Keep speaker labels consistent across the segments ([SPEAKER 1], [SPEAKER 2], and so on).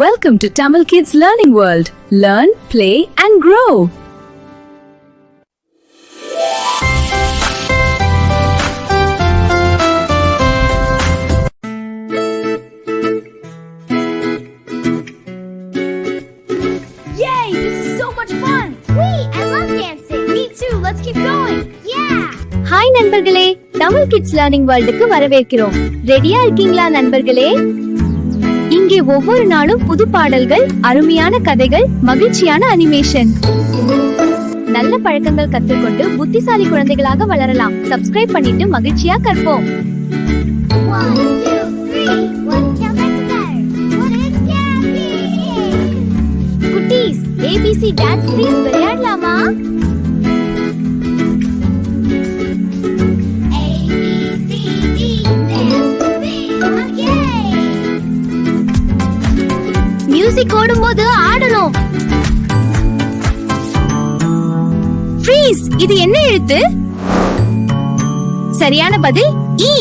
[SPEAKER 1] Welcome to Tamil Kids Learning World. Learn, play and grow.
[SPEAKER 2] Yay! This is so much fun!
[SPEAKER 3] Wait, I love dancing.
[SPEAKER 2] Me too! Let's keep going!
[SPEAKER 3] Yeah!
[SPEAKER 4] Hi நண்பர்களே, Tamil kids learning வேர்ல்டுக்கு வரவேற்கிறோம். ரெடியா இருக்கீங்களா நண்பர்களே? இங்கே ஒவ்வொரு நாளும் புது பாடல்கள், அருமையான கதைகள், மகிழ்ச்சியான அனிமேஷன். நல்ல பழக்கங்கள் கற்றுக்கொண்டு புத்திசாலி குழந்தைகளாக வளரலாம். சப்ஸ்கிரைப் பண்ணிட்டு மகிழ்ச்சியா கற்போம்.
[SPEAKER 3] 1, 2, 3. One count back together. What is dancing?
[SPEAKER 4] குட்டீஸ், ABC டான்ஸ் ப்ளீஸ் விளையாடலாமா?
[SPEAKER 3] A, B, C, D, dance with me. Okay!
[SPEAKER 4] Music ஓடும்போது ஆடணும். ஃப்ரீஸ், இது என்ன எழுத்து? சரியான பதில் E.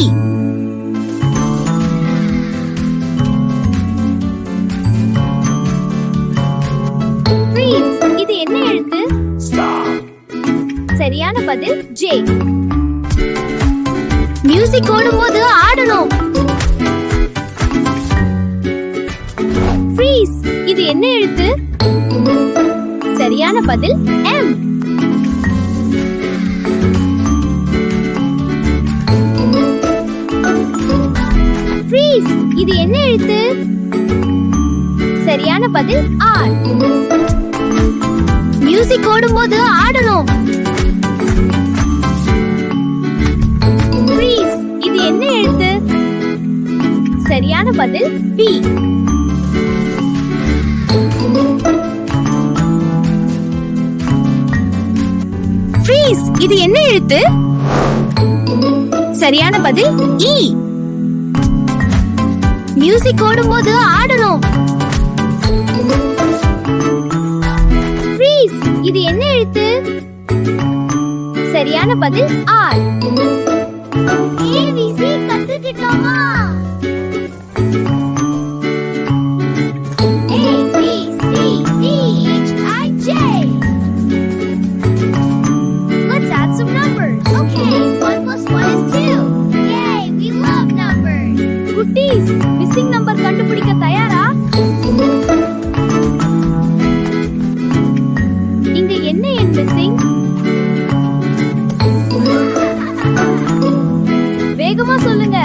[SPEAKER 4] ஃப்ரீஸ், இது என்ன எழுத்து? சரியான பதில் J. மியூசிக் ஓடும்போது ஆடணும். ஃப்ரீஸ், இது என்ன எழுத்து? சரியான பதில் M. ஃப்ரீஸ், இது என்ன எழுத்து? சரியான பதில் R. மியூசிக் ஓடும்போது ஆடணும். ஃப்ரீஸ், இது என்ன எழுத்து? சரியான பதில் B. ஃப்ரீஸ், இது என்ன எழுத்து? சரியான பதில் E. மியூசிக் ஓடும்போது ஆடணும். ஃப்ரீஸ், இது என்ன எழுத்து? சரியான பதில் R.
[SPEAKER 3] ABC கத்துக்கிட்டோமா? A, B, C, D, H, I, J.
[SPEAKER 2] Let's add some numbers!
[SPEAKER 3] Okay, 1 plus 1 is 2. Yay, we love numbers.
[SPEAKER 2] குட்டீஸ், மிஸ்ஸிங் நம்பர் கண்டுபிடிக்க தயாரா?
[SPEAKER 4] இங்க என்ன எண் மிஸ்ஸிங்?
[SPEAKER 2] வேகமா சொல்லுங்க!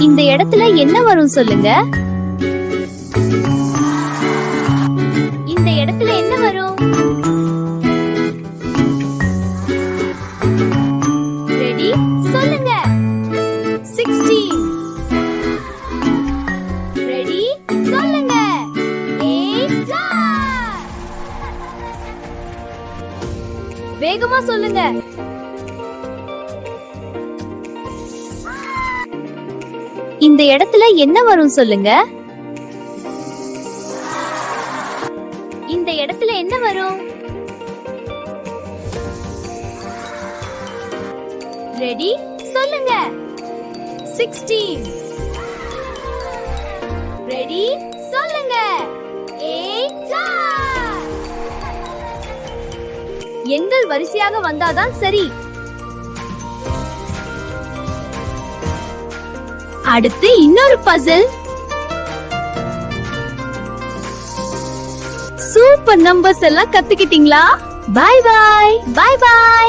[SPEAKER 4] இந்த இடத்துல என்ன வரும் சொல்லுங்க? இந்த இடத்துல என்ன வரும்? ரெடி? சொல்லுங்க.
[SPEAKER 2] 16!
[SPEAKER 4] ரெடி? சொல்லுங்க.
[SPEAKER 3] 8.
[SPEAKER 2] வேகமா சொல்லுங்க!
[SPEAKER 4] இந்த இடத்துல என்ன வரும் சொல்லுங்க? இந்த இடத்துல என்ன வரும்? ரெடி? சொல்லுங்க.
[SPEAKER 2] 16!
[SPEAKER 4] ரெடி? சொல்லுங்க. 8.
[SPEAKER 2] எண்கள் வரிசையாக வந்தாதான் சரி.
[SPEAKER 4] அடுத்து இன்னொரு பசில். சூப்பர் நம்பர்ஸ் எல்லாம் கத்துக்கிட்டீங்களா? Bye bye. Bye bye.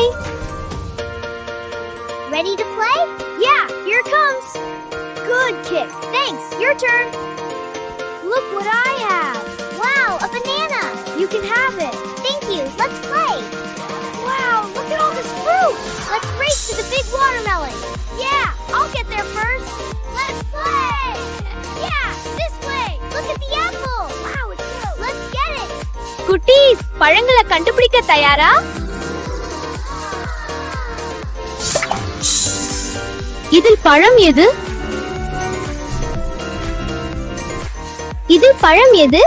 [SPEAKER 3] Ready to play?
[SPEAKER 2] Yeah, here it comes! Good kick! Thanks, your turn! Look what I have!
[SPEAKER 3] Wow, a banana.
[SPEAKER 2] You can have it!
[SPEAKER 3] Thank you. Let's play.
[SPEAKER 2] Wow, look at all this fruit!
[SPEAKER 3] Let's race to the big watermelon.
[SPEAKER 2] Yeah, I'll get there first!
[SPEAKER 3] Let's play. Yeah, this way. Look at the apple. Wow, it's close. Let's get it.
[SPEAKER 4] குட்டீஸ், பழங்களை கண்டுபிடிக்க தயாரா? இதில் பழம் எது? இதில் பழம் எது?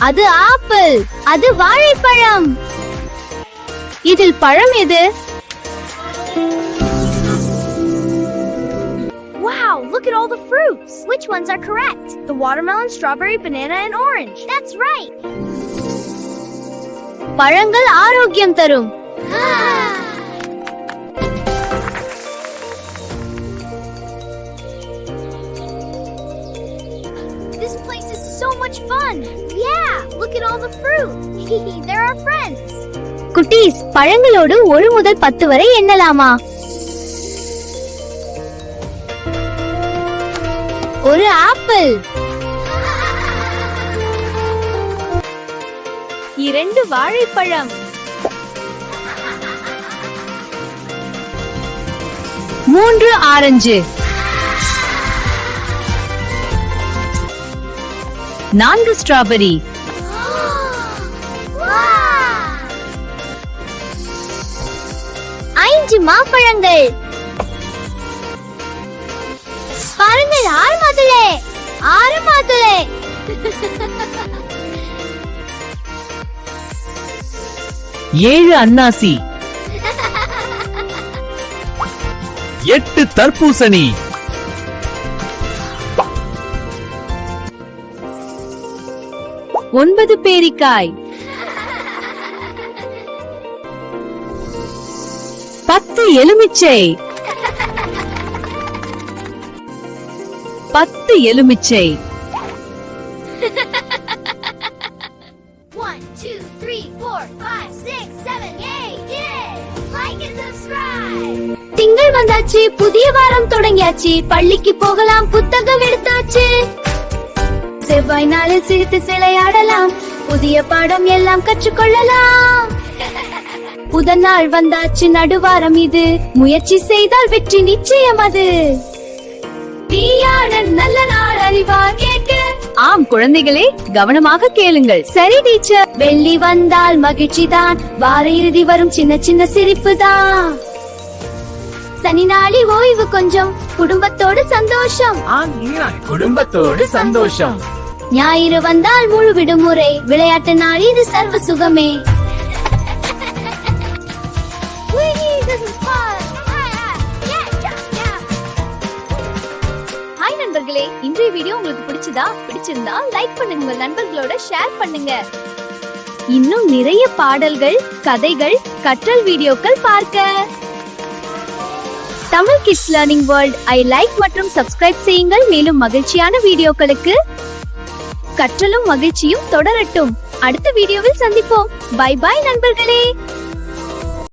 [SPEAKER 4] அது ஆப்பிள். அது வாழைப்பழம். இதில் பழம் எது?
[SPEAKER 2] Look at all the fruits. Which ones are correct? The watermelon, strawberry, banana, and orange. That's right.
[SPEAKER 4] பழங்கள் ஆரோக்கியம் தரும்.
[SPEAKER 2] This place is so much fun. Yeah, look at all the fruit. They're our friends.
[SPEAKER 4] குட்டீஸ், பழங்களோடு 1 முதல் 10 வரை எண்ணலாமா? ஒரு apple, 2 வாழைப்பழம், 3 orange, 4 strawberry,
[SPEAKER 2] 5 மாம்பழங்கள். பாருங்கள், 6 மாதுளை.
[SPEAKER 5] 7 அன்னாசி, 8 தர்பூசணி,
[SPEAKER 1] 9 பேரிக்காய், 10 எலுமிச்சை, 10 எலுமிச்சை.
[SPEAKER 2] 1, 2, 3, 4, 5, 6, 7, 8. Did it! Like and subscribe.
[SPEAKER 4] திங்கள் வந்தாச்சு, புதிய வாரம் தொடங்கியாச்சு, பள்ளிக்கு போகலாம், புத்தகம் எடுத்தாச்சு. செவ்வாய் நாளில் சிரித்து விளையாடலாம், புதிய பாடம் எல்லாம் கற்றுக்கொள்ளலாம். புதன் நாள் வந்தாச்சு, நடுவாரம் இது, முயற்சி செய்தால் வெற்றி நிச்சயம் அது. தீயாடல் நல்ல நாள் அறிவா கேட்க.
[SPEAKER 1] ஆம் குழந்தைகளே, கவனமாக கேளுங்கள்.
[SPEAKER 4] சரி டீச்சர். வெள்ளி வந்தால் மகிழ்ச்சி தான், வார இறுதி வரும் சின்ன சின்ன சிரிப்பு தான். சனி நாளி ஓய்வு கொஞ்சம், குடும்பத்தோடு சந்தோஷம்.
[SPEAKER 5] குடும்பத்தோடு சந்தோஷம்.
[SPEAKER 4] ஞாயிறு வந்தால் முழு விடுமுறை, விளையாட்டு நாள் இது சர்வ சுகமே.
[SPEAKER 2] This is fun. Yeah.
[SPEAKER 4] Hi நண்பர்களே, இன்றைய வீடியோ உங்களுக்கு பிடிச்சிருந்தா லைக் பண்ணுங்க, உங்க நண்பர்களோட ஷேர் பண்ணுங்க. இன்னும் நிறைய பாடல்கள், கதைகள், கற்றல் வீடியோக்கள் பார்க்க Tamil kids learning world I like மற்றும் சப்ஸ்கிரைப் செய்யுங்கள். மேலும் மகிழ்ச்சியான வீடியோக்களுக்கு கற்றலும் மகிழ்ச்சியும் தொடரட்டும். அடுத்த வீடியோவில் சந்திப்போம். பை பை நண்பர்களே.